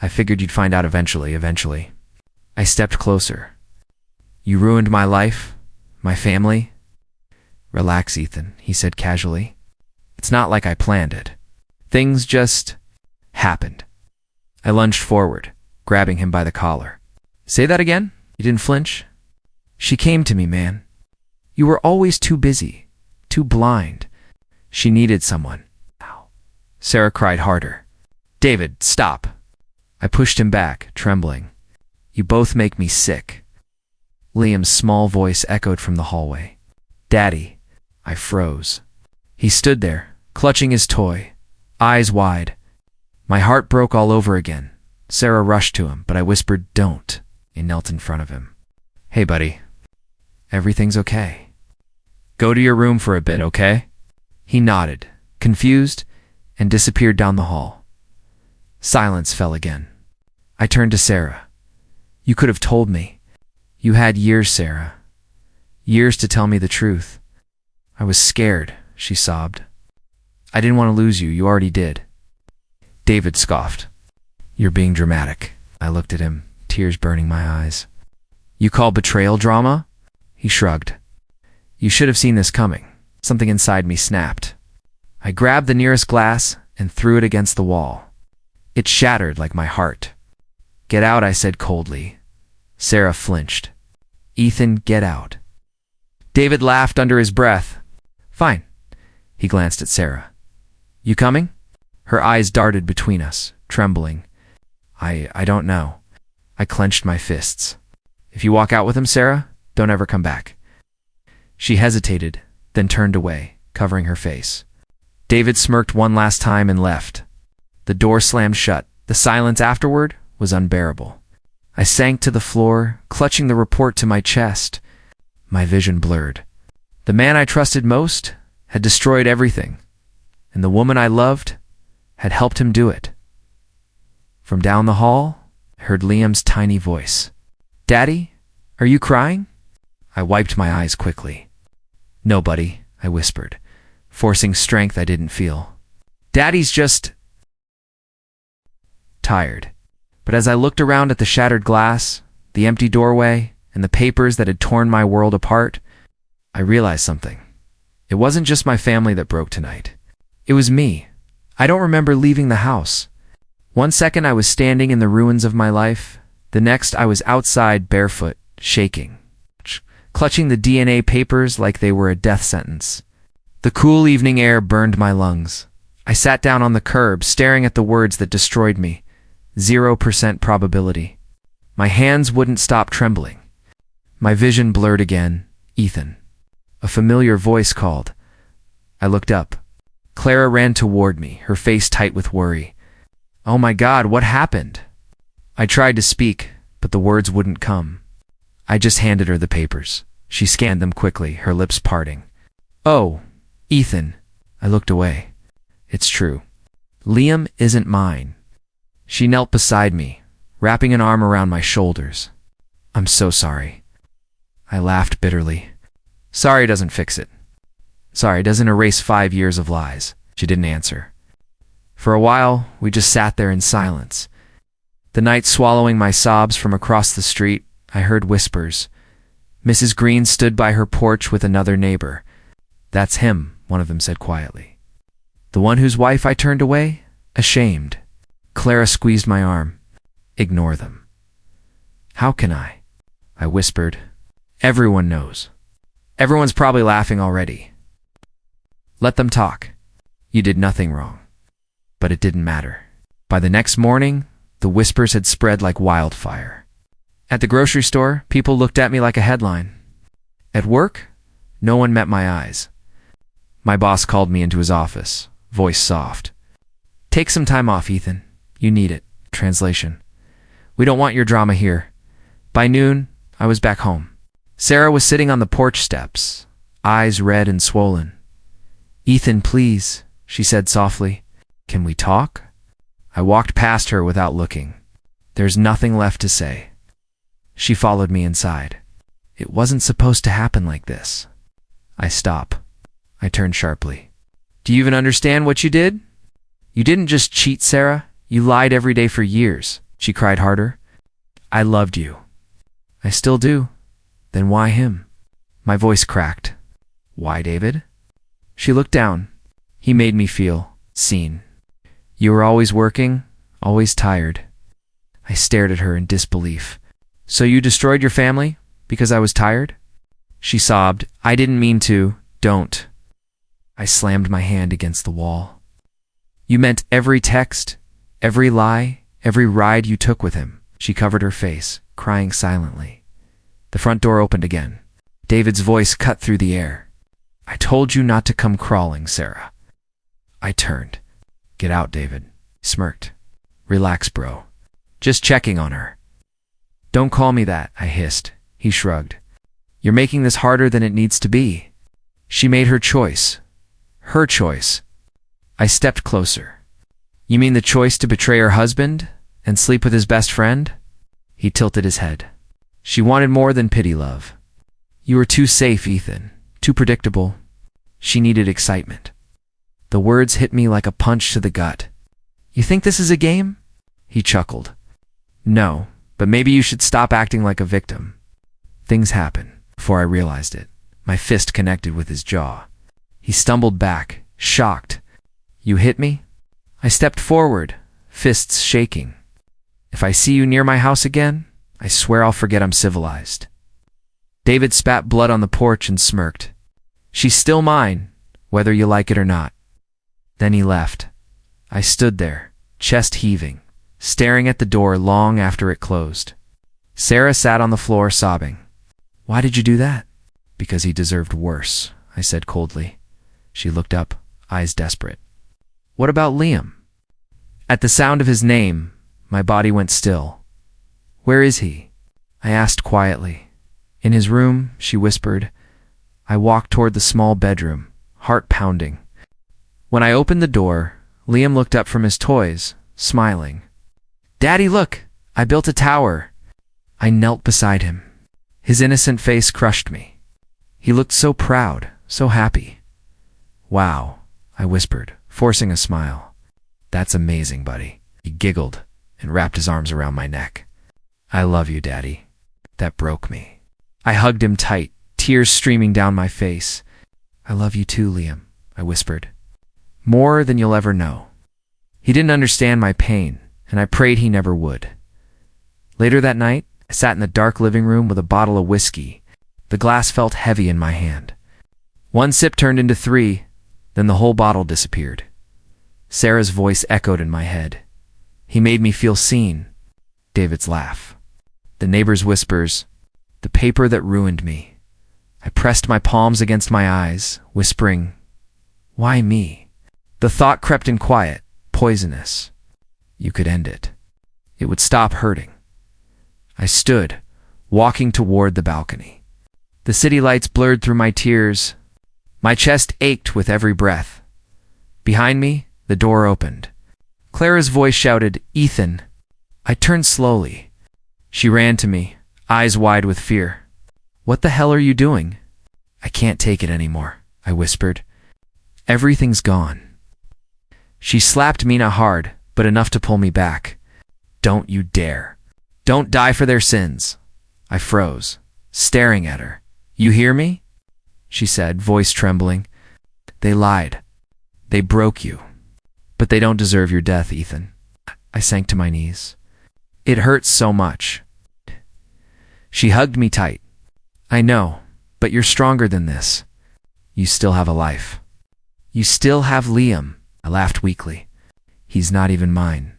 "I figured you'd find out eventually. I stepped closer. "You ruined my life, my family." "Relax, Ethan," he said casually. "It's not like I planned it. Things just happened." I lunged forward, grabbing him by the collar. "Say that again?" He didn't flinch. "She came to me, man. You were always too busy, too blind. She needed someone." Sarah cried harder. "David, stop." I pushed him back, trembling. "You both make me sick." Liam's small voice echoed from the hallway. "Daddy." I froze. He stood there, clutching his toy, eyes wide. My heart broke all over again. Sarah rushed to him, but I whispered, "Don't." I knelt in front of him. "Hey, buddy. Everything's okay. Go to your room for a bit, okay?" He nodded, confused, and disappeared down the hall. Silence fell again. I turned to Sarah. "You could have told me. You had years, Sarah. Years to tell me the truth." "I was scared," she sobbed. "I didn't want to lose you. You already did." David scoffed. "You're being dramatic." I looked at him, tears burning my eyes. "You call betrayal drama?" He shrugged. "You should have seen this coming." Something inside me snapped. I grabbed the nearest glass and threw it against the wall. It shattered like my heart. "Get out," I said coldly. Sarah flinched. "Ethan, get out." David laughed under his breath. "Fine." He glanced at Sarah. "You coming?" Her eyes darted between us, trembling. I don't know." I clenched my fists. "If you walk out with him, Sarah, don't ever come back." She hesitated, then turned away, covering her face. David smirked one last time and left. The door slammed shut. The silence afterward was unbearable. I sank to the floor, clutching the report to my chest. My vision blurred. The man I trusted most had destroyed everything, and the woman I loved had helped him do it. From down the hall, I heard Liam's tiny voice. "Daddy, are you crying?" I wiped my eyes quickly. "No, buddy," I whispered, forcing strength I didn't feel. "Daddy's just tired." But as I looked around at the shattered glass, the empty doorway, and the papers that had torn my world apart, I realized something. It wasn't just my family that broke tonight. It was me. I don't remember leaving the house. One second I was standing in the ruins of my life. The next I was outside barefoot, shaking, clutching the DNA papers like they were a death sentence. The cool evening air burned my lungs. I sat down on the curb, staring at the words that destroyed me. 0% probability. My hands wouldn't stop trembling. My vision blurred again. "Ethan." A familiar voice called. I looked up. Clara ran toward me, her face tight with worry. "Oh my God, what happened?" I tried to speak, but the words wouldn't come. I just handed her the papers. She scanned them quickly, her lips parting. "Oh, Ethan." I looked away. "It's true. Liam isn't mine." She knelt beside me, wrapping an arm around my shoulders. "I'm so sorry." I laughed bitterly. "Sorry doesn't fix it. Sorry doesn't erase 5 years of lies." She didn't answer. For a while, we just sat there in silence. The night swallowing my sobs from across the street, I heard whispers. Mrs. Green stood by her porch with another neighbor. "That's him," one of them said quietly. "The one whose wife I turned away? Ashamed." Clara squeezed my arm. "Ignore them." "How can I?" I whispered. "Everyone knows. Everyone's probably laughing already. Let them talk. You did nothing wrong." But it didn't matter. By the next morning, the whispers had spread like wildfire. At the grocery store, people looked at me like a headline. At work, no one met my eyes. My boss called me into his office, voice soft. "Take some time off, Ethan. You need it." Translation: "We don't want your drama here." By noon, I was back home. Sarah was sitting on the porch steps, eyes red and swollen. "Ethan, please," she said softly. "Can we talk?" I walked past her without looking. There's nothing left to say. She followed me inside. It wasn't supposed to happen like this. I stop. I turned sharply. "Do you even understand what you did? You didn't just cheat, Sarah. You lied every day for years." She cried harder. "I loved you." "I still do." "Then why him?" My voice cracked. "Why David?" She looked down. "He made me feel seen. You were always working, always tired." I stared at her in disbelief. "So you destroyed your family because I was tired?" She sobbed. "I didn't mean to. Don't." I slammed my hand against the wall. "You meant every text, every lie, every ride you took with him." She covered her face, crying silently. The front door opened again. David's voice cut through the air. "I told you not to come crawling, Sarah." I turned. "Get out, David." He smirked. "Relax, bro. Just checking on her." "Don't call me that," I hissed. He shrugged. "You're making this harder than it needs to be." She made her choice. Her choice. I stepped closer. "You mean the choice to betray her husband and sleep with his best friend?" He tilted his head. "She wanted more than pity, love. You were too safe, Ethan. Too predictable. She needed excitement." The words hit me like a punch to the gut. "You think this is a game?" He chuckled. "No, but maybe you should stop acting like a victim." Things happened. Before I realized it, my fist connected with his jaw. He stumbled back, shocked. "You hit me?" I stepped forward, fists shaking. "If I see you near my house again, I swear I'll forget I'm civilized." David spat blood on the porch and smirked. "She's still mine, whether you like it or not." Then he left. I stood there, chest heaving, staring at the door long after it closed. Sarah sat on the floor sobbing. "Why did you do that?" "Because he deserved worse," I said coldly. She looked up, eyes desperate. "What about Liam?" At the sound of his name, my body went still. "Where is he?" I asked quietly. "In his room," she whispered. I walked toward the small bedroom, heart pounding. When I opened the door, Liam looked up from his toys, smiling. "Daddy, look! I built a tower." I knelt beside him. His innocent face crushed me. He looked so proud, so happy. "Wow," I whispered, forcing a smile. "That's amazing, buddy." He giggled and wrapped his arms around my neck. "I love you, Daddy." That broke me. I hugged him tight, tears streaming down my face. "I love you too, Liam," I whispered. "More than you'll ever know." He didn't understand my pain, and I prayed he never would. Later that night, I sat in the dark living room with a bottle of whiskey. The glass felt heavy in my hand. One sip turned into 3, then the whole bottle disappeared. Sarah's voice echoed in my head. He made me feel seen. David's laugh. The neighbor's whispers. The paper that ruined me. I pressed my palms against my eyes, whispering, "Why me?" The thought crept in quiet, poisonous. You could end it. It would stop hurting. I stood, walking toward the balcony. The city lights blurred through my tears. My chest ached with every breath. Behind me, the door opened. Clara's voice shouted, "Ethan." I turned slowly. She ran to me, eyes wide with fear. "What the hell are you doing?" "I can't take it anymore," I whispered. "Everything's gone." She slapped Mina hard, but enough to pull me back. "Don't you dare. Don't die for their sins." I froze, staring at her. "You hear me?" she said, voice trembling. "They lied. They broke you. But they don't deserve your death, Ethan." I sank to my knees. "It hurts so much." She hugged me tight. "I know, but you're stronger than this. You still have a life. You still have Liam." I laughed weakly. "He's not even mine."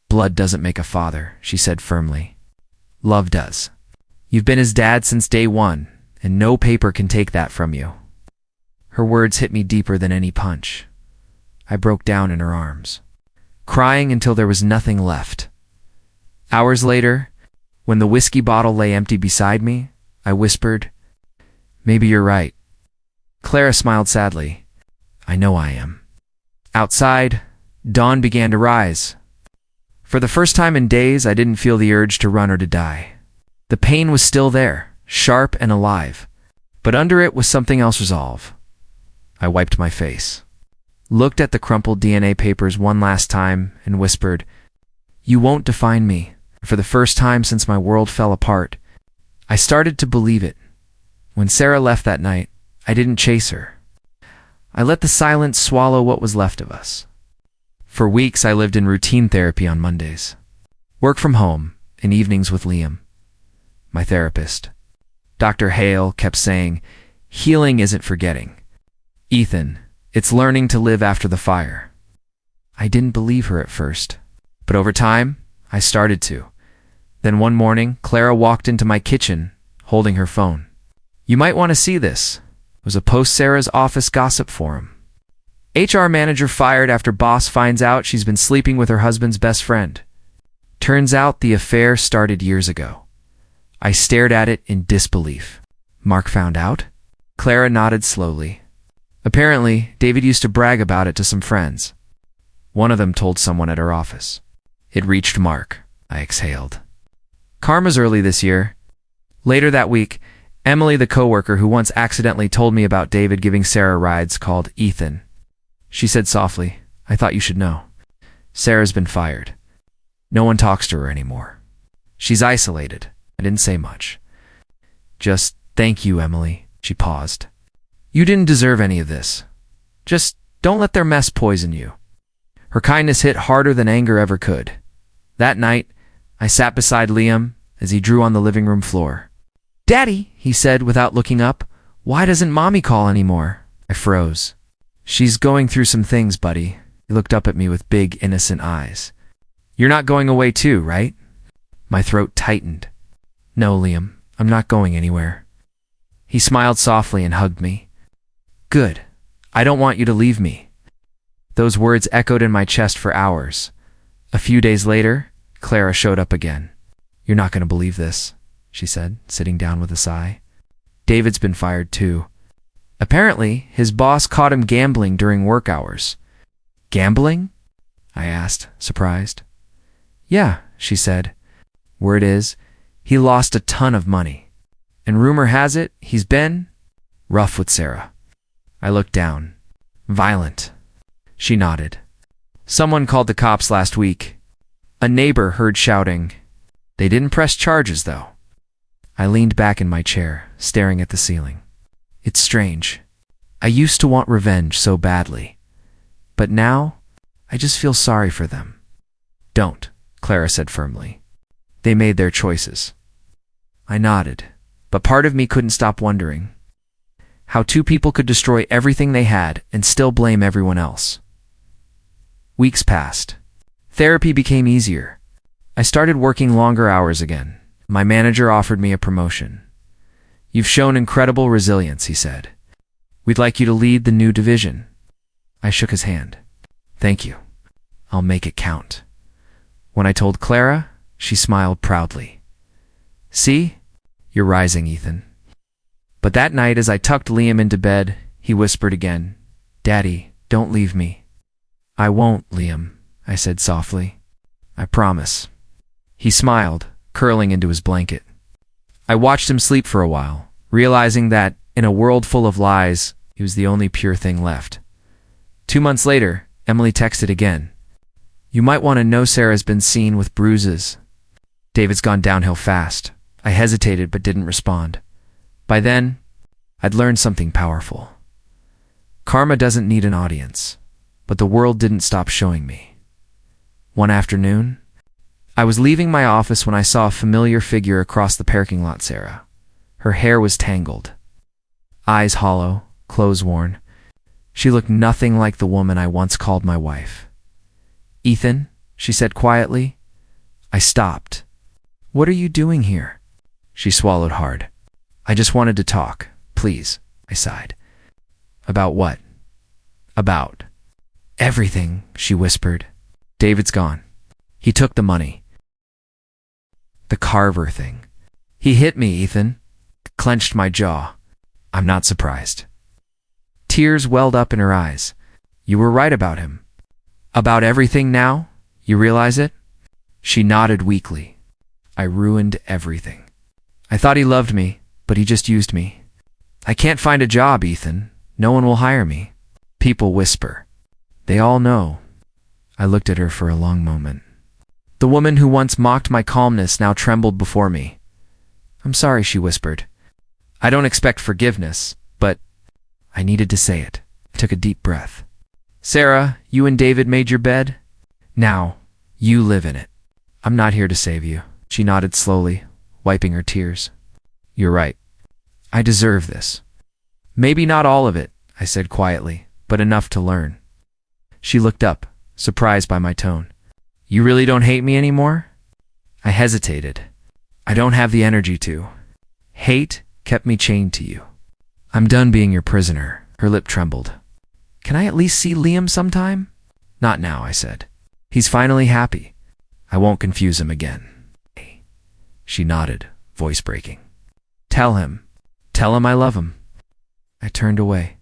"Blood doesn't make a father," she said firmly. "Love does. You've been his dad since day one, and no paper can take that from you." Her words hit me deeper than any punch. I broke down in her arms, crying until there was nothing left. Hours later, when the whiskey bottle lay empty beside me, I whispered, "Maybe you're right." Clara smiled sadly. "I know I am." Outside, dawn began to rise. For the first time in days, I didn't feel the urge to run or to die. The pain was still there, sharp and alive, but under it was something else resolve. I wiped my face, looked at the crumpled DNA papers one last time, and whispered, "You won't define me." For the first time since my world fell apart, I started to believe it. When Sarah left that night, I didn't chase her. I let the silence swallow what was left of us. For weeks, I lived in routine therapy on Mondays. Work from home, and evenings with Liam. My therapist, Dr. Hale, kept saying, "Healing isn't forgetting. Ethan, it's learning to live after the fire." I didn't believe her at first, but over time, I started to. Then one morning, Clara walked into my kitchen, holding her phone. "You might want to see this." It was a post Sarah's office gossip forum. "HR manager fired after boss finds out she's been sleeping with her husband's best friend." Turns out the affair started years ago. I stared at it in disbelief. "Mark found out?" Clara nodded slowly. "Apparently, David used to brag about it to some friends. One of them told someone at her office. It reached Mark." I exhaled. "Karma's early this year." Later that week, Emily, the coworker who once accidentally told me about David giving Sarah rides, called Ethan. She said softly, "I thought you should know. Sarah's been fired. No one talks to her anymore. She's isolated." I didn't say much. "Just thank you, Emily." She paused. "You didn't deserve any of this. Just don't let their mess poison you." Her kindness hit harder than anger ever could. That night, I sat beside Liam as he drew on the living room floor. "Daddy," he said without looking up, "why doesn't Mommy call anymore?" I froze. "She's going through some things, buddy." He looked up at me with big, innocent eyes. "You're not going away too, right?" My throat tightened. "No, Liam, I'm not going anywhere." He smiled softly and hugged me. "Good. I don't want you to leave me." Those words echoed in my chest for hours. A few days later, Clara showed up again. "You're not going to believe this," she said, sitting down with a sigh. "David's been fired too. Apparently, his boss caught him gambling during work hours." "Gambling?" I asked, surprised. "Yeah," she said. "Word is, he lost a ton of money. And rumor has it, he's been rough with Sarah." I looked down. "Violent." She nodded. "Someone called the cops last week. A neighbor heard shouting. They didn't press charges, though." I leaned back in my chair, staring at the ceiling. It's strange. I used to want revenge so badly. But now, I just feel sorry for them. "Don't," Clara said firmly. "They made their choices." I nodded, but part of me couldn't stop wondering how two people could destroy everything they had and still blame everyone else. Weeks passed. Therapy became easier. I started working longer hours again. My manager offered me a promotion. "You've shown incredible resilience," he said. "We'd like you to lead the new division." I shook his hand. "Thank you. I'll make it count." When I told Clara, she smiled proudly. "See? You're rising, Ethan." But that night, as I tucked Liam into bed, he whispered again, "Daddy, don't leave me." "I won't, Liam," I said softly. "I promise." He smiled, curling into his blanket. I watched him sleep for a while, realizing that, in a world full of lies, he was the only pure thing left. 2 months later, Emily texted again. "You might want to know Sarah's been seen with bruises." David's gone downhill fast. I hesitated but didn't respond. By then, I'd learned something powerful. Karma doesn't need an audience, but the world didn't stop showing me. One afternoon, I was leaving my office when I saw a familiar figure across the parking lot. Sarah. Her hair was tangled, eyes hollow, clothes worn. She looked nothing like the woman I once called my wife. "Ethan," she said quietly. I stopped. "What are you doing here?" She swallowed hard. "I just wanted to talk, please," I sighed. "About what?" "About everything," she whispered. "David's gone. He took the money." "The Carver thing." "He hit me, Ethan." Clenched my jaw. "I'm not surprised." Tears welled up in her eyes. "You were right about him." "About everything now? You realize it?" She nodded weakly. "I ruined everything. I thought he loved me, but he just used me. I can't find a job, Ethan. No one will hire me. People whisper. They all know." I looked at her for a long moment. The woman who once mocked my calmness now trembled before me. "I'm sorry," she whispered. "I don't expect forgiveness, but—" I needed to say it. I took a deep breath. "Sarah, you and David made your bed. Now, you live in it. I'm not here to save you." She nodded slowly, wiping her tears. "You're right. I deserve this." "Maybe not all of it," I said quietly, "but enough to learn." She looked up, surprised by my tone. "You really don't hate me anymore?" I hesitated. "I don't have the energy to. Hate kept me chained to you. I'm done being your prisoner." Her lip trembled. "Can I at least see Liam sometime?" "Not now," I said. "He's finally happy. I won't confuse him again." She nodded, voice breaking. Tell him I love him." I turned away.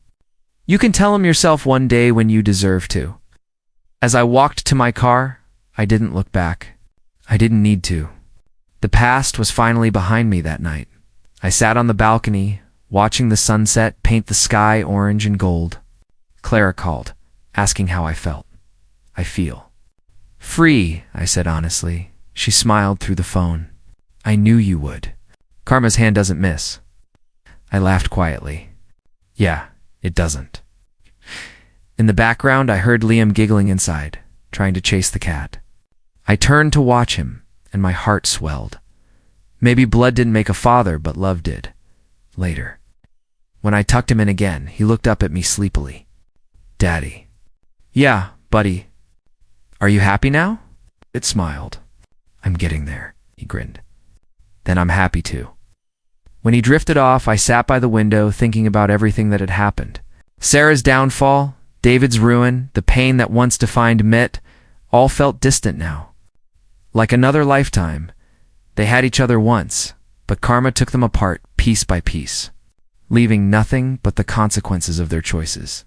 "You can tell him yourself one day when you deserve to." As I walked to my car, I didn't look back. I didn't need to. The past was finally behind me that night. I sat on the balcony, watching the sunset paint the sky orange and gold. Clara called, asking how I felt. "I feel free," I said honestly. She smiled through the phone. "I knew you would. Karma's hand doesn't miss." I laughed quietly. "Yeah, it doesn't." In the background, I heard Liam giggling inside, trying to chase the cat. I turned to watch him, and my heart swelled. Maybe blood didn't make a father, but love did. Later, when I tucked him in again, he looked up at me sleepily. "Daddy." "Yeah, buddy. Are you happy now?" It smiled. "I'm getting there," he grinned. "Then I'm happy too." When he drifted off, I sat by the window thinking about everything that had happened. Sarah's downfall, David's ruin, the pain that once defined Mitt, all felt distant now. Like another lifetime, they had each other once, but karma took them apart piece by piece, leaving nothing but the consequences of their choices.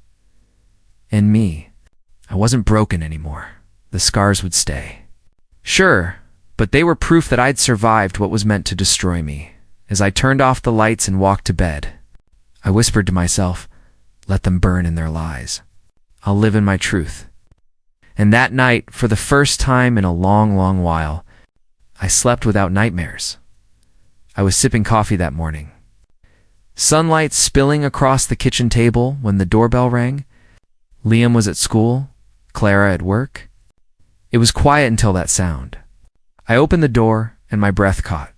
And me, I wasn't broken anymore. The scars would stay. Sure, but they were proof that I'd survived what was meant to destroy me. As I turned off the lights and walked to bed, I whispered to myself, "Let them burn in their lies. I'll live in my truth." And that night, for the first time in a long, long while, I slept without nightmares. I was sipping coffee that morning. Sunlight spilling across the kitchen table when the doorbell rang. Liam was at school, Clara at work. It was quiet until that sound. I opened the door and my breath caught.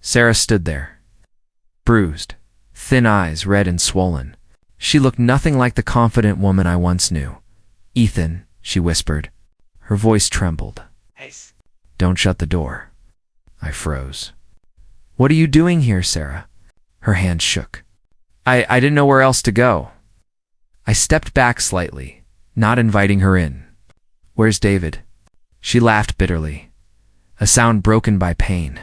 Sarah stood there, bruised, thin eyes red and swollen. She looked nothing like the confident woman I once knew. "Ethan," she whispered. Her voice trembled. Hey. "Don't shut the door." I froze. "What are you doing here, Sarah?" Her hand shook. I didn't know where else to go." I stepped back slightly, not inviting her in. "Where's David?" She laughed bitterly, a sound broken by pain.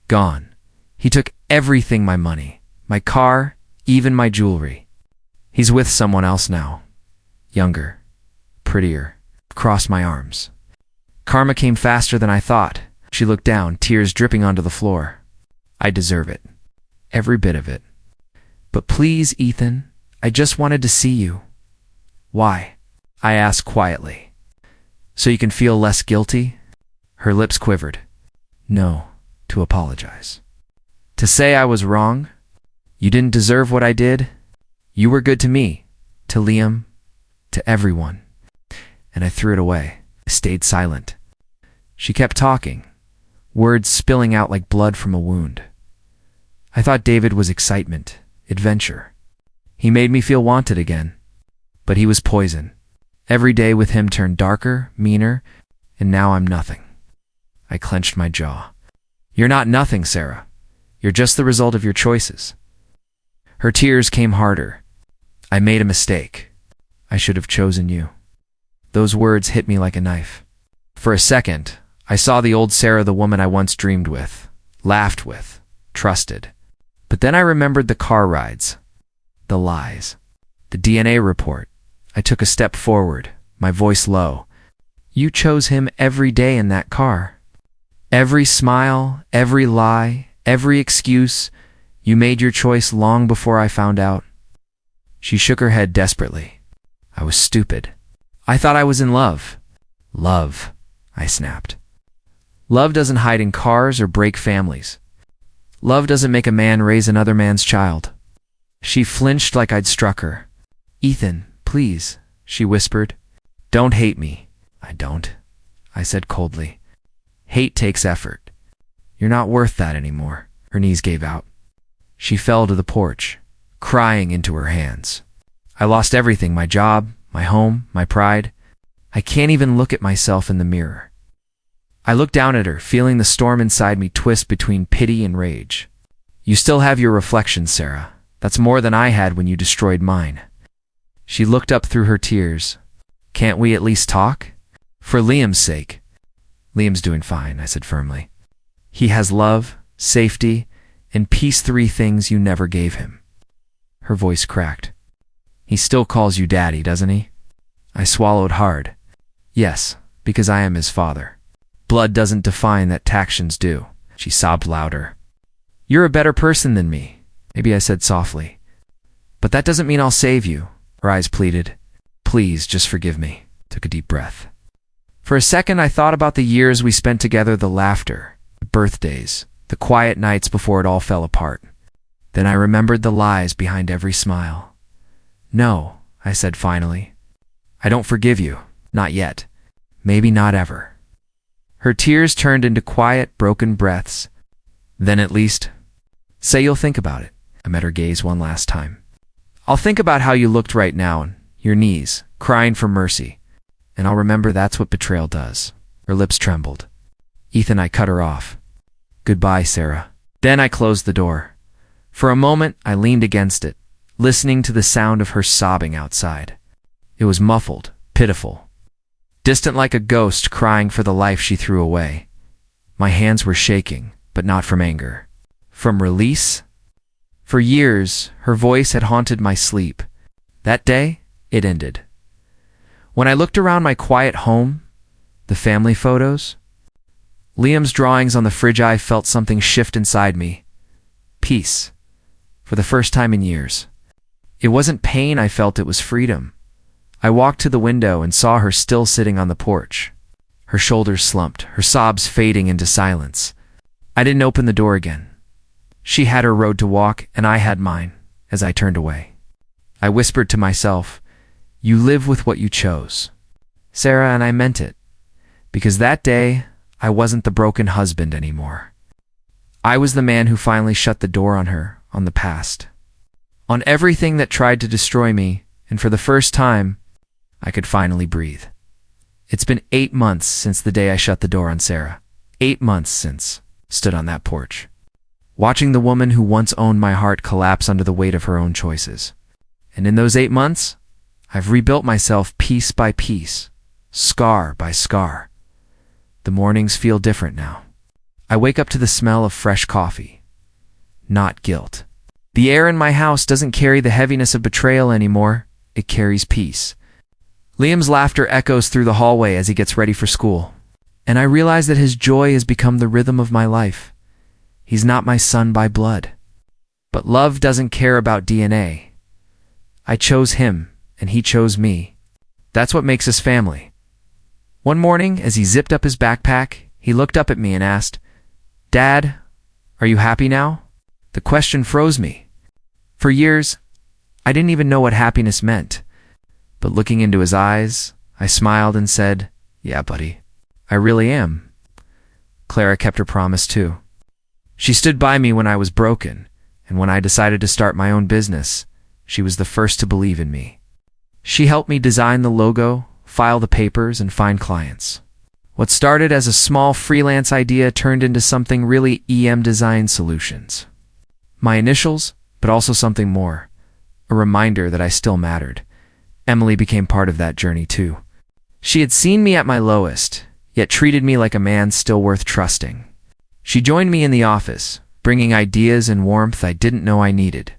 "Gone. He took everything, my money, my car, even my jewelry. He's with someone else now. Younger, prettier. Crossed my arms. Karma came faster than I thought. She looked down, tears dripping onto the floor. I deserve it. Every bit of it. But please, Ethan, I just wanted to see you. Why? I asked quietly. So you can feel less guilty? Her lips quivered. No, to apologize. To say I was wrong? You didn't deserve what I did? You were good to me, to Liam, to everyone. And I threw it away. I stayed silent. She kept talking, words spilling out like blood from a wound. I thought David was excitement, adventure. He made me feel wanted again. But he was poison. Every day with him turned darker, meaner, and now I'm nothing. I clenched my jaw. You're not nothing, Sarah. You're just the result of your choices. Her tears came harder. I made a mistake. I should have chosen you. Those words hit me like a knife. For a second, I saw the old Sarah, the woman I once dreamed with, laughed with, trusted. But then I remembered the car rides, the lies, the DNA report. I took a step forward, my voice low. You chose him every day in that car. Every smile, every lie, every excuse, you made your choice long before I found out. She shook her head desperately. I was stupid. I thought I was in love. Love, I snapped. Love doesn't hide in cars or break families. Love doesn't make a man raise another man's child. She flinched like I'd struck her. Ethan, please, she whispered. Don't hate me. I don't, I said coldly. Hate takes effort. You're not worth that anymore. Her knees gave out. She fell to the porch, crying into her hands. I lost everything, my job, my home, my pride. I can't even look at myself in the mirror. I looked down at her, feeling the storm inside me twist between pity and rage. You still have your reflection, Sarah. That's more than I had when you destroyed mine. She looked up through her tears. Can't we at least talk? For Liam's sake. Liam's doing fine, I said firmly. He has love, safety, and peace, 3 things you never gave him. Her voice cracked. He still calls you daddy, doesn't he? I swallowed hard. Yes, because I am his father. Blood doesn't define that actions do. She sobbed louder. You're a better person than me, maybe I said softly. But that doesn't mean I'll save you, her eyes pleaded. Please, just forgive me. Took a deep breath. For a second, I thought about the years we spent together, the laughter, the birthdays, the quiet nights before it all fell apart. Then I remembered the lies behind every smile. No, I said finally. I don't forgive you. Not yet. Maybe not ever. Her tears turned into quiet, broken breaths. Then at least, say you'll think about it. I met her gaze one last time. I'll think about how you looked right now on your knees, crying for mercy. And I'll remember that's what betrayal does. Her lips trembled. Ethan, I cut her off. Goodbye, Sarah. Then I closed the door. For a moment, I leaned against it, listening to the sound of her sobbing outside. It was muffled, pitiful, distant like a ghost crying for the life she threw away. My hands were shaking, but not from anger. From release? For years, her voice had haunted my sleep. That day, it ended. When I looked around my quiet home, the family photos, Liam's drawings on the fridge, I felt something shift inside me. Peace. For the first time in years. It wasn't pain I felt, it was freedom. I walked to the window and saw her still sitting on the porch. Her shoulders slumped, her sobs fading into silence. I didn't open the door again. She had her road to walk, and I had mine, as I turned away. I whispered to myself, you live with what you chose. Sarah, and I meant it. Because that day, I wasn't the broken husband anymore. I was the man who finally shut the door on her, on the past. On everything that tried to destroy me, and for the first time, I could finally breathe. It's been 8 months since the day I shut the door on Sarah. 8 months since, stood on that porch, watching the woman who once owned my heart collapse under the weight of her own choices. And in those 8 months, I've rebuilt myself piece by piece, scar by scar. The mornings feel different now. I wake up to the smell of fresh coffee. Not guilt. The air in my house doesn't carry the heaviness of betrayal anymore. It carries peace. Liam's laughter echoes through the hallway as he gets ready for school, and I realize that his joy has become the rhythm of my life. He's not my son by blood. But love doesn't care about DNA. I chose him, and he chose me. That's what makes us family. One morning, as he zipped up his backpack, he looked up at me and asked, "Dad, are you happy now?" The question froze me. For years, I didn't even know what happiness meant. But looking into his eyes, I smiled and said, "Yeah, buddy, I really am." Clara kept her promise too. She stood by me when I was broken, and when I decided to start my own business, she was the first to believe in me. She helped me design the logo, file the papers, and find clients. What started as a small freelance idea turned into something really Design Solutions. My initials, but also something more, a reminder that I still mattered. Emily became part of that journey too. She had seen me at my lowest, yet treated me like a man still worth trusting. She joined me in the office, bringing ideas and warmth I didn't know I needed.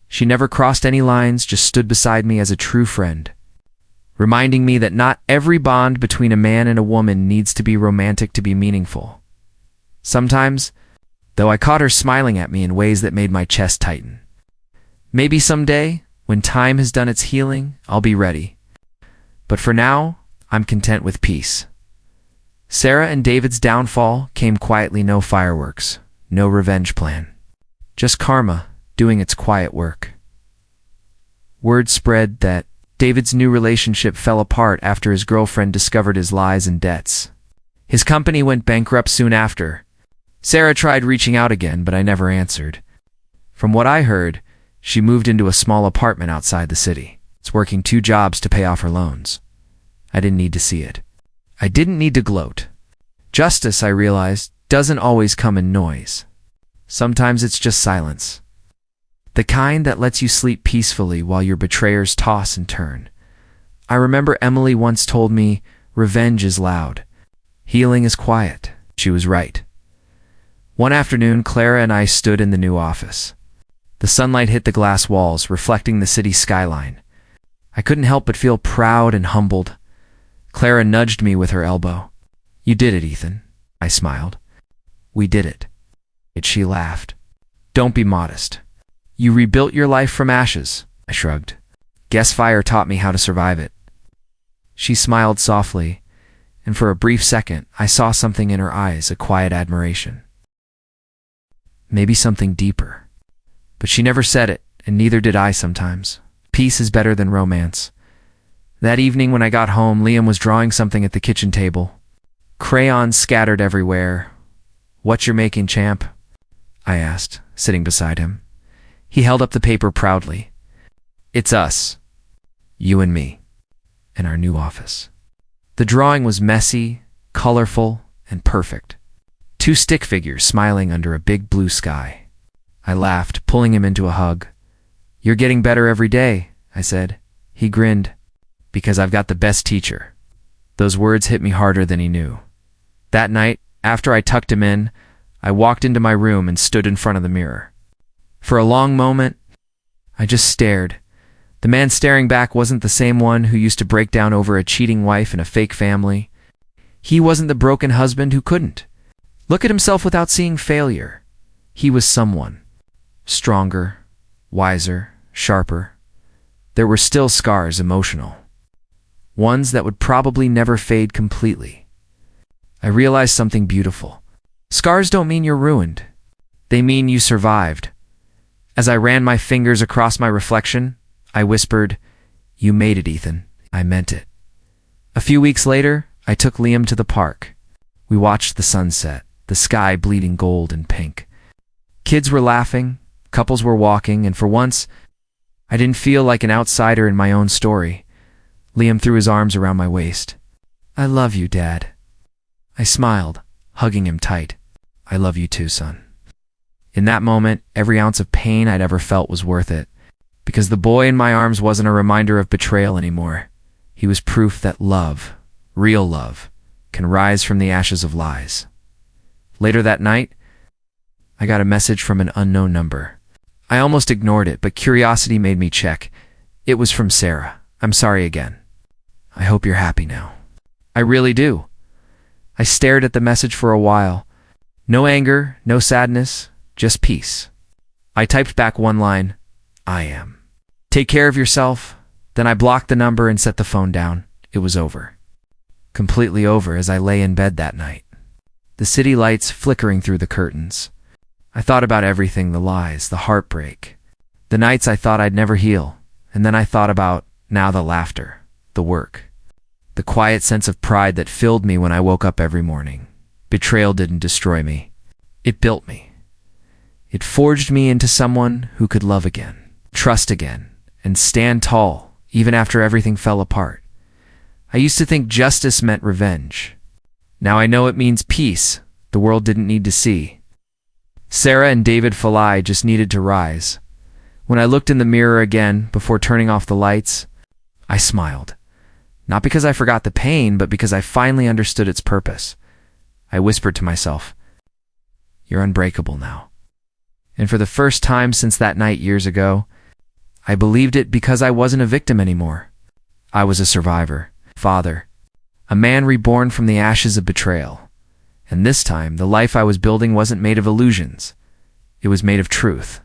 She never crossed any lines, just stood beside me as a true friend, reminding me that not every bond between a man and a woman needs to be romantic to be meaningful. Sometimes, though, I caught her smiling at me in ways that made my chest tighten. Maybe someday, when time has done its healing, I'll be ready. But for now, I'm content with peace. Sarah and David's downfall came quietly, no fireworks, no revenge plan. Just karma doing its quiet work. Word spread that David's new relationship fell apart after his girlfriend discovered his lies and debts. His company went bankrupt soon after. Sarah tried reaching out again, but I never answered. From what I heard, she moved into a small apartment outside the city. It's working 2 jobs to pay off her loans. I didn't need to see it. I didn't need to gloat. Justice, I realized, doesn't always come in noise. Sometimes it's just silence. The kind that lets you sleep peacefully while your betrayers toss and turn. I remember Emily once told me, "Revenge is loud. Healing is quiet." She was right. One afternoon, Clara and I stood in the new office. The sunlight hit the glass walls, reflecting the city skyline. I couldn't help but feel proud and humbled. Clara nudged me with her elbow. "You did it, Ethan." I smiled. "We did it." She laughed. "Don't be modest. You rebuilt your life from ashes." I shrugged. "Guess fire taught me how to survive it." She smiled softly, and for a brief second, I saw something in her eyes, a quiet admiration. Maybe something deeper. But she never said it, and neither did I sometimes. Peace is better than romance. That evening when I got home, Liam was drawing something at the kitchen table. Crayons scattered everywhere. "What you're making, champ?" I asked, sitting beside him. He held up the paper proudly. "It's us. You and me. In our new office." The drawing was messy, colorful, and perfect. 2 stick figures smiling under a big blue sky. I laughed, pulling him into a hug. "You're getting better every day," I said. He grinned. "Because I've got the best teacher." Those words hit me harder than he knew. That night, after I tucked him in, I walked into my room and stood in front of the mirror. For a long moment, I just stared. The man staring back wasn't the same one who used to break down over a cheating wife and a fake family. He wasn't the broken husband who couldn't look at himself without seeing failure. He was someone. Stronger, wiser, sharper. There were still scars, emotional. Ones that would probably never fade completely. I realized something beautiful. Scars don't mean you're ruined. They mean you survived. As I ran my fingers across my reflection, I whispered, "You made it, Ethan." I meant it. A few weeks later, I took Liam to the park. We watched the sunset, the sky bleeding gold and pink. Kids were laughing, couples were walking, and for once, I didn't feel like an outsider in my own story. Liam threw his arms around my waist. "I love you, Dad." I smiled, hugging him tight. "I love you too, son." In that moment, every ounce of pain I'd ever felt was worth it, because the boy in my arms wasn't a reminder of betrayal anymore. He was proof that love, real love, can rise from the ashes of lies. Later that night, I got a message from an unknown number. I almost ignored it, but curiosity made me check. It was from Sarah. I'm sorry again. I hope you're happy now. I really do. I stared at the message for a while. No anger, no sadness, just peace. I typed back one line, I am. Take care of yourself. Then I blocked the number and set the phone down. It was over. Completely over as I lay in bed that night. The city lights flickering through the curtains. I thought about everything, the lies, the heartbreak, the nights I thought I'd never heal, and then I thought about, now, the laughter, the work, the quiet sense of pride that filled me when I woke up every morning. Betrayal didn't destroy me. It built me. It forged me into someone who could love again, trust again, and stand tall, even after everything fell apart. I used to think justice meant revenge. Now I know it means peace the world didn't need to see. Sarah and David Falai just needed to rise. When I looked in the mirror again before turning off the lights, I smiled. Not because I forgot the pain, but because I finally understood its purpose. I whispered to myself, "You're unbreakable now." And for the first time since that night years ago, I believed it because I wasn't a victim anymore. I was a survivor, father, a man reborn from the ashes of betrayal. And this time, the life I was building wasn't made of illusions. It was made of truth.